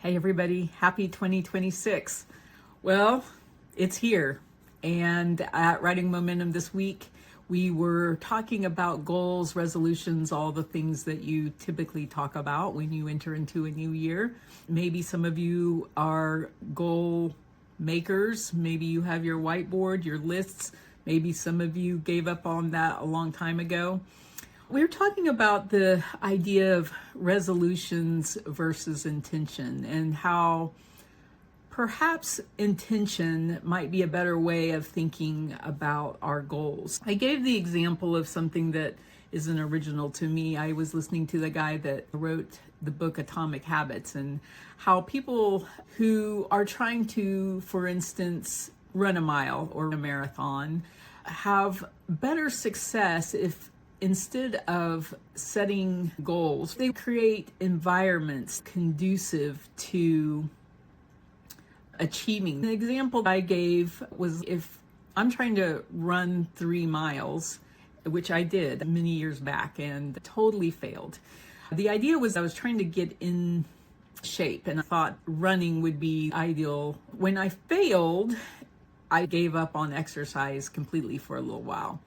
Hey everybody, happy 2026. Well, it's here. And at Writing Momentum this week, we were talking about goals, resolutions, all the things that you typically talk about when you enter into a new year. Maybe some of you are goal makers. Maybe you have your whiteboard, your lists. Maybe some of you gave up on that a long time ago. We're talking about the idea of resolutions versus intention and how perhaps intention might be a better way of thinking about our goals. I gave the example of something that isn't original to me. I was listening to the guy that wrote the book Atomic Habits and how people who are trying to, for instance, run a mile or a marathon have better success if instead of setting goals, they create environments conducive to achieving. The example I gave was if I'm trying to run 3 miles, which I did many years back and totally failed. The idea was I was trying to get in shape and I thought running would be ideal. When I failed, I gave up on exercise completely for a little while.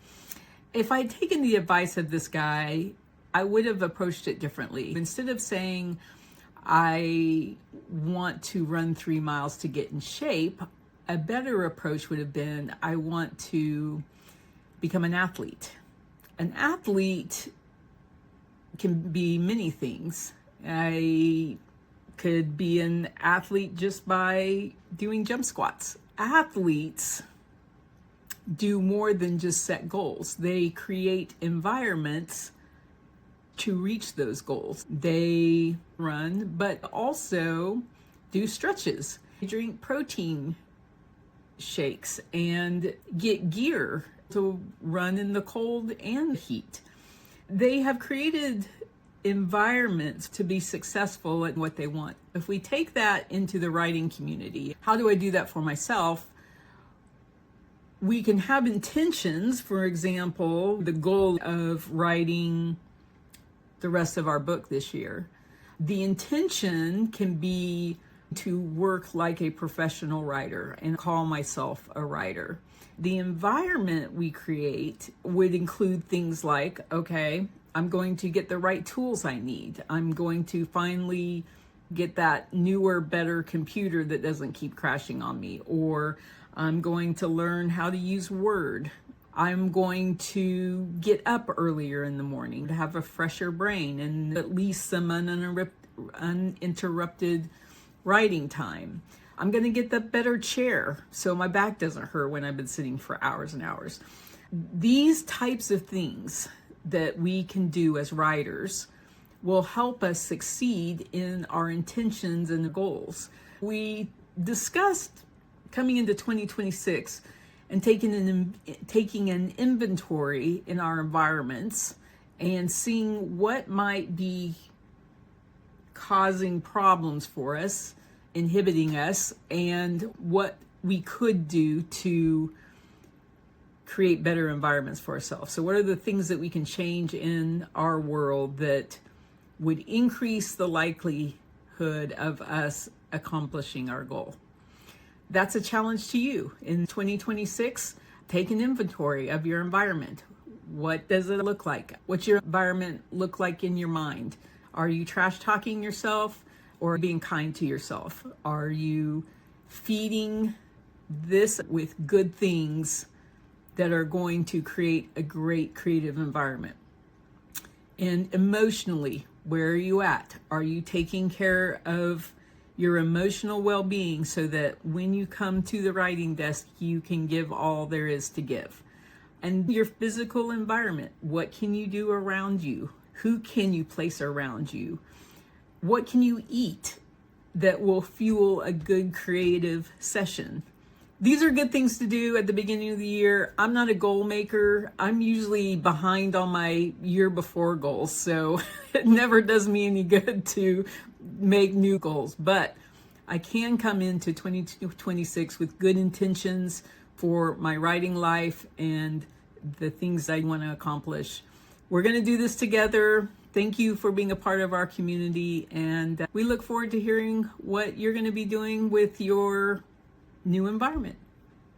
If I'd taken the advice of this guy, I would have approached it differently. Instead of saying, I want to run 3 miles to get in shape, a better approach would have been, I want to become an athlete. An athlete can be many things. I could be an athlete just by doing jump squats. Athletes do more than just set goals. They create environments to reach those goals. They run, but also do stretches, drink protein shakes, and get gear to run in the cold and the heat. They have created environments to be successful at what they want. If we take that into the writing community, how do I do that for myself? We can have intentions, for example, the goal of writing the rest of our book this year. The intention can be to work like a professional writer and call myself a writer. The environment we create would include things like, okay, I'm going to get the right tools I need. I'm going to finally get that newer, better computer that doesn't keep crashing on me, or I'm going to learn how to use Word. I'm going to get up earlier in the morning to have a fresher brain and at least some uninterrupted writing time. I'm going to get the better chair so my back doesn't hurt when I've been sitting for hours and hours. These types of things that we can do as writers will help us succeed in our intentions and goals. We discussed coming into 2026 and taking an inventory in our environments and seeing what might be causing problems for us, inhibiting us, and what we could do to create better environments for ourselves. So what are the things that we can change in our world that would increase the likelihood of us accomplishing our goal? That's a challenge to you. In 2026, take an inventory of your environment. What does it look like? What's your environment look like in your mind? Are you trash talking yourself or being kind to yourself? Are you feeding this with good things that are going to create a great creative environment? And emotionally, where are you at? Are you taking care of your emotional well-being so that when you come to the writing desk, you can give all there is to give? And your physical environment, what can you do around you? Who can you place around you? What can you eat that will fuel a good creative session? These are good things to do at the beginning of the year. I'm not a goal maker. I'm usually behind on my year before goals, so it never does me any good to make new goals. But I can come into 2026 with good intentions for my writing life and the things I want to accomplish. We're going to do this together. Thank you for being a part of our community, and we look forward to hearing what you're going to be doing with your new environment.